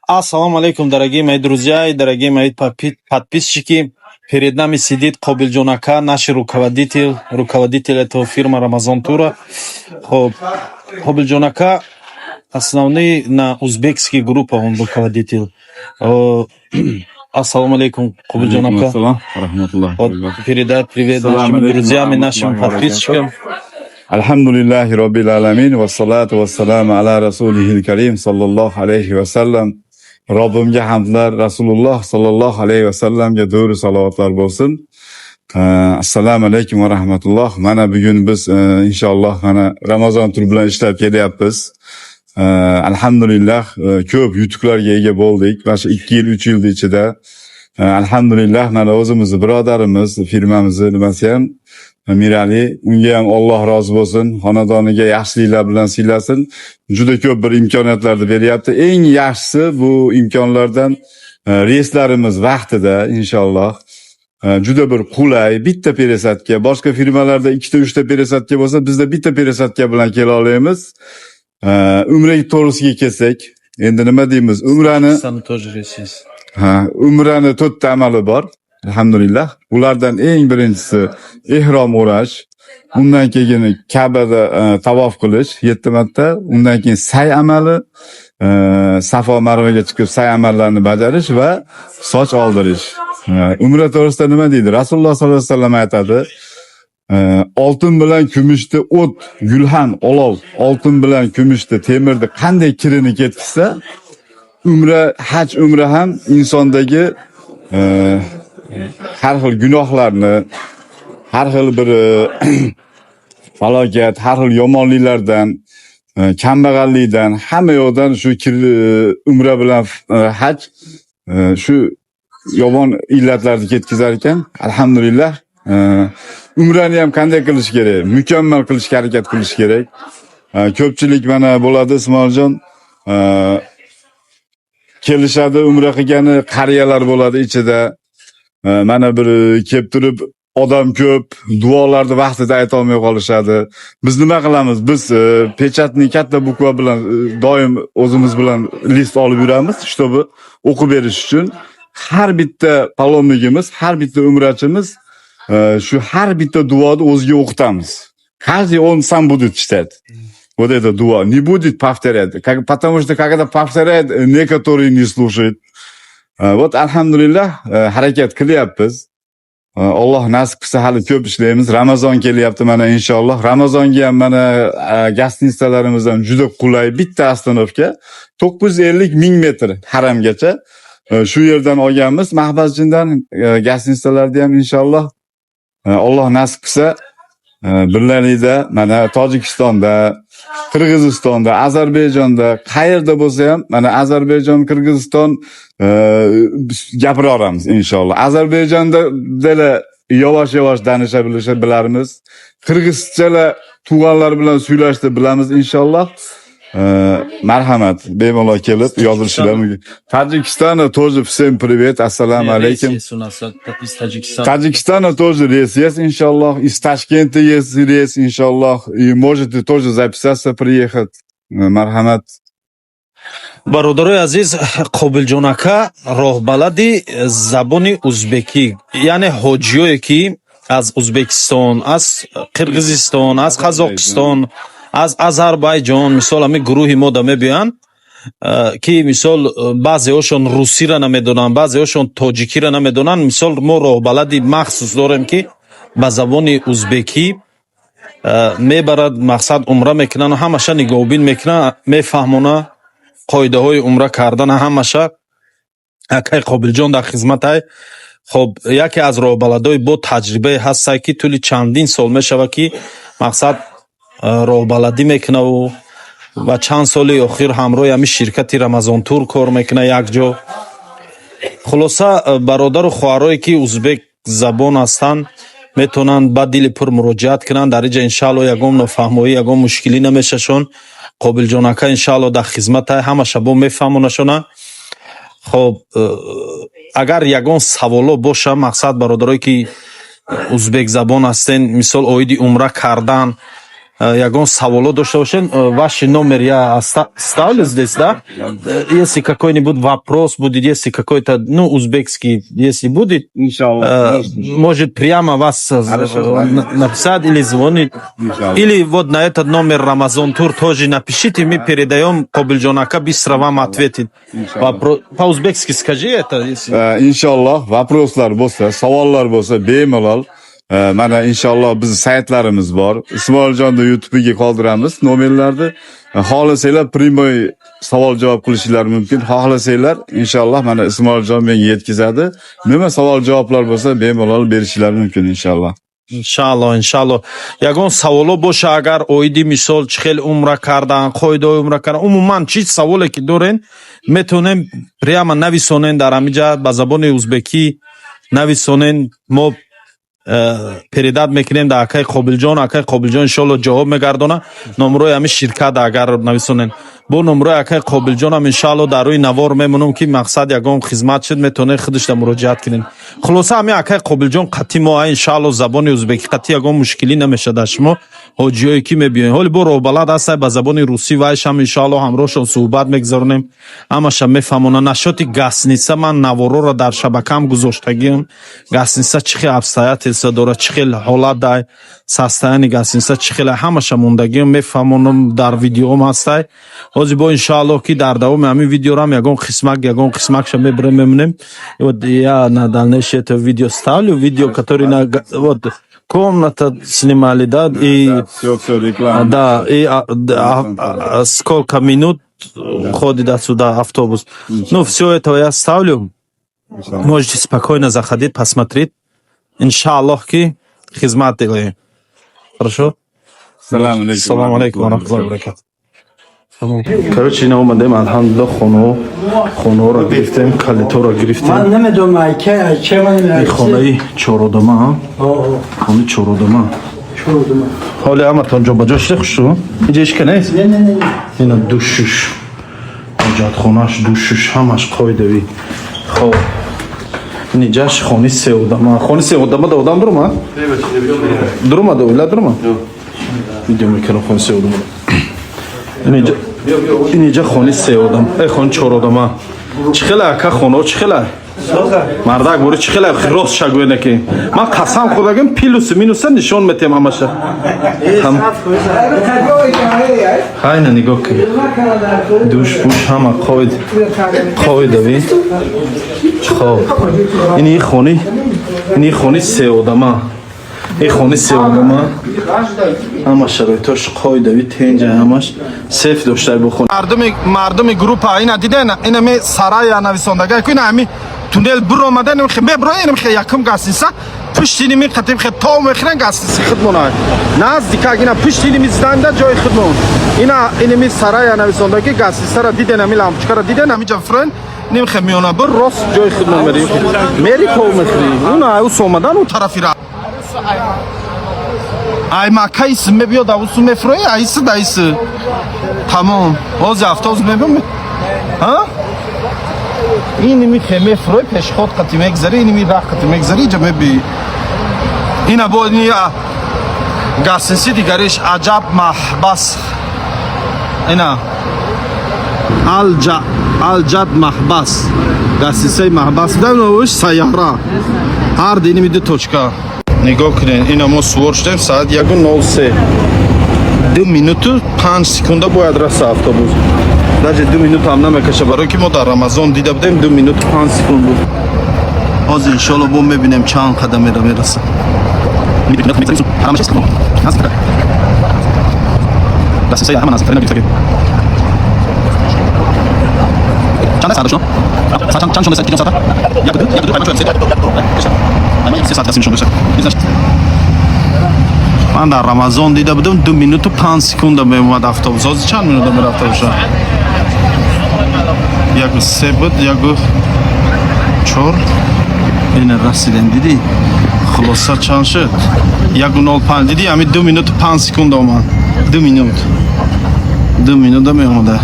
Ассалому алейкум, дорогие мои друзья и дорогие мои подписчики. Перед нами сидит Кобилджон Ака, наш руководитель этого фирмы Рамазан Тура. Кобилджон Ака основной на узбекский группа, он руководитель. Ассалому алейкум, Кобилджон Ака. Ассалам, рахматуллах. Передать привет нашим друзьям и нашим подписчикам. Alhamdulillahi Rabbil Alamin va salatu va salam ala Rasulihil Karim sallallahu alayhi va sallam. Robbimga hamdlar, Rasululloh sallallohu alayhi va sallamga do'ru salovatlar bo'lsin. Assalomu alaykum va rahmatulloh. Mana bugun biz inshaalloh mana Ramazon turi bilan ishlab kelyapmiz. Alhamdulillah ko'p yutuqlarga ega bo'ldik. Mana shu 2 yil, 3 yil ichida. Alhamdulillah mana o'zimizni birodarimiz, firmamizni nimasi ham Mirali, unga ham Alloh rozi bo'lsin, xonadoniga yaxshiliklar bilan siylasin. Juda ko'p bir imkoniyatlarni beryapti. Eng yaxshisi bu imkonlardan reyslarimiz vaqtida inshaalloh juda bir qulay, bitta peresatga, boshqa firmalarda 2-3 ta peresatga bo'lsa, bizda bitta peresatga bilan kela olamiz. Umra to'g'risiga kelsak, endi nima deymiz? Umrani 4 ta amali bor. Alhamdulillah. Ulardan eng birinchisi ihrom o'rash, undan keyin Ka'bada tavof qilish 7 marta, undan keyin say amali, Safo Marvaga chiqib say amallarini bajarish va soch oldirish. Umra to'g'risida nima deydi? Rasululloh sollallohu alayhi vasallam aytadi: oltin bilan kumushni o't, gulhan, olov, oltin bilan kumushni, temirni qanday kirini ketkizsa, haj umra ham insondagi har xil gunohlarni, har xil bir falokat, har xil yomonliklardan, kambag'allikdan, hamma yoqdan shu umra bilan haj shu yomon illatlarni ketkazar ekan. Alhamdulillah. Umrani ham qanday qilish kerak? Mukammal qilishga harakat qilish kerak. Ko'pchilik mana bo'ladi Ismoiljon, kelishadi umra qilgani qariyalar bo'ladi ichida. Mana bir kelib turib odam ko'p, duolarni vaqtida ayta olmay qolishadi. Biz nima qilamiz? Biz pechatni katta bukva bilan doim o'zimiz bilan list olib yuramiz, чтобы o'qib berish uchun. Har bitta palomligimiz, har bitta umrachimiz shu har bitta duoni o'ziga o'qitamiz. Каждый он сам будет читать. Вот это дуа не будет повторять, потому что когда повторяет, некоторые не слушают. Вот alhamdulillah harakat qilyapmiz. Alloh nasib qilsa hali ko'p ishlaymiz. Ramazon kelyapti mana inshaalloh. Ramazonga ham mana gastinisalarimiz ham juda qulay, bitta ostanovka 950 ming metr haramgacha shu yerdan olganmiz. Mahbasjindan gastinisalarda ham inshaalloh Alloh nasib qilsa birgalikda mana Tojikistonda, Qirg'izistonda, Ozarbayjonda, qayerda bo'lsa ham mana Ozarbayjon, Qirg'iziston gapiraveramiz inshaalloh. Ozarbayjonda yavash-yavash danisha bilamiz. Qirg'izchalar tug'anlar bilan suylashni bilamiz inshaalloh. Marhamat, bemalol kelib yozilishlar mumkin. Tojikistona тоже всем привет, assalomu alaykum. Tojikistona тоже рейс есть, иншаллах. Из Ташкента есть рейс, иншаллах. И можете тоже записаться, приехать. Мархамат. Бародарои азиз, Кобилджон Ака роҳбалади забони узбекӣ, яъне ҳоҷиёе ки аз Узбекистон, аз Қирғизистон, аз Қазоқистон, аз Азарбайҷон, мисол ҳами гурӯҳи мо да мебиёянд ки мисол баъзеҳошон русиро намедонанд, баъзеҳошон тоҷикиро намедонанд. Мисол мо роҳбалади махсус дорем ки ба забони узбекӣ мебарад, мақсад умра мекунанд, ҳамаша нигоҳубин мекунанд, мефаҳмонанд қоидаҳои умра кардана ҳамаша. Акай Кобилҷон дар хизматай. Хоб яке аз роҳбаладои бо таҷрибаи ҳастае ки тӯли чандин сол мешавад ки мақсад роҳбаладӣ мекунаву ва чанд соли охир ҳамроҳи ҳамин ширкати Рамазон Тур кор мекуна якҷо. Хулоса бародару хоҳарое ки узбек забон ҳастанд метавонанд ба дили пур муроҷиат кунанд. Дар инҷа иншаалло ягон нофаҳмоӣ, ягон мушкилӣ намешашон. Кобилҷон Ака иншаалло дар хизматай, ҳамаша бо мефаҳмонашона. Хоб агар ягон саволо боша, мақсад бародарое ки узбек забон ҳастен, мисол оиди умра кардан, ягон саволо дошта бошен, ваш номер я оставлю здесь, да? Если какой-нибудь вопрос будет, если какой-то, ну, узбекский, если будет, Иншаллах. может прямо вас написать или звонить. Или вот на этот номер Рамазан Тур тоже напишите, мы передаем Кобилджон ака, быстро вам ответит. По-узбекски скажи это. Если... Inshaalloh vопроslar bo'lsa, savollar bo'lsa bemalol mana inshaalloh biz saytlarimiz bor. Ismoiljonni YouTube'iga qoldiramiz nomerlarni. Xohlasanglar primoy savol javob qilishingiz mumkin. Xohlasanglar inshaalloh mana Ismoiljon menga yetkazadi. Nima savol javoblar bo'lsa bemalol berishingiz mumkin inshaalloh. иншалло ягон саволо боша агар оиди мисол чихел умра кардан қоидаи умра кардан умуман чиз саволе ки дорен метонем прямо нависонен дар амиҷа ба забони узбекӣ нависонен мо передат мекунем дар акаи қобилҷон иншалло ҷавоб мегардона номрои ҳами ширкат агар нависонен бо номрои акаи қобилҷонам иншалло дар рӯи навор мемонам ки мақсад ягон хизмат шуд метавонед худашда муроҷиат кунед хулоса ҳами акаи қобилҷон қатъи мо иншалло забони узбекӣ қатъи ягон мушкилӣ намешад дар шумо ҳоҷиёе ки мебиёед ҳоли бо роҳбалад ҳастай ба забони русӣ вайшам иншалло ҳамроҳшон суҳбат мегузаронем ҳамаша мефаҳмона нашоти гасница ман навороро дар шабакаам гузоштагиам гасница чӣ хел обстоятелства дорад чӣ хел ҳолат дар состоянии гасница чӣ хел ҳамаша мондагиам мефаҳмонам дар видеоам ҳастай ҳозир бо иншалло ки дар давоми ҳамин видеорам ягон қисмакша мебарем мемонем вот я на дальнейшее это видео ставлю видео который на вот комната снимали, да, и Все реклама. да, и сколько минут ходит отсюда автобус. Ну, все это я ставлю. Можете спокойно заходить, посмотреть. Иншаллах, ки хизмат делаем. Хорошо? Салам алейкум ва рахматуллахи ва баракатуh. Короче, اینا اومدیم الحمدلله خونه رو گرفتیم کلیتو رو گرفتیم من نمیدونم که من این خونه چهاردومه هم خونه چهاردومه حالی همه تانجا با جاش خوشو اینجا اشکه نیست نه اینا دوشش اجاد خونهش دوشش همش قایدوی خب اینجاش خونه سه دادم درمه درمه دویله درمه ویدیو میکنم خونه سه آدمه اینجا خونه سه آدم خونه چهار آدمه چی خیلی اکا خونه چی خیلی مردک بوری چی خیلی راست شگوه نکی من قسم خودگم پیلوس مینوسه نشون میتیم همشه خیلی نگاه که دوش بوش همه قایدوی خب اینی خونه سه آدمه این خونه سه آدمه همه شرایطش قایدوی تنجه همش سیف داشته بخون مردم گروپ اینا دیدن اینا می سرای نویسندگی که اینا همی تونل برو آمدن میبرن خیلی یکم گاسیسا پشتینی می خطیم خیلی تا میخرن گاسیسی خدمونه نزدیک اینا پشتینی میزدنده جای خدمون اینا می سرای نویسندگی گاسیسا را دیدن همی لامپچکا را دیدن همی جفرن نیم خیلی میونه بر راست جای خدمون میری پاو میخری اون اوس آمدن اون طرفی را ай макаис мебиёд авусу мефрои айси дайси тамом ҳозир автобус мебиём ҳа иними мефрои пешход қати мегзари иними рақ қати мегзари иҷа мебии ина бо ини гасинси дигариш аҷаб маҳбас ина алҷад маҳбас гасинсаи маҳбас давновиш сайёра ҳар диними ду точка نگاه کنین اینا ما سوار شدیم ساعت 1:03 2 minut و 5 سکونده باید رسه اتوبوس даже 2 minut هم نمیکشه برای که ما در رمضان دیده بودیم 2 minut و 5 سکند بود باز ان شاء الله با میبینیم چند قدم میرسه من در رمضان دیده بودم 2 minut و 5 سکند میومد اتوبوس ها چند minut میره اتوبوس یک 3 بود یک 4 این رسیدیم دیدی خلاصه چند شد 1:05 دیدی همین 2 minut و 5 سکند اومد 2 minut میومده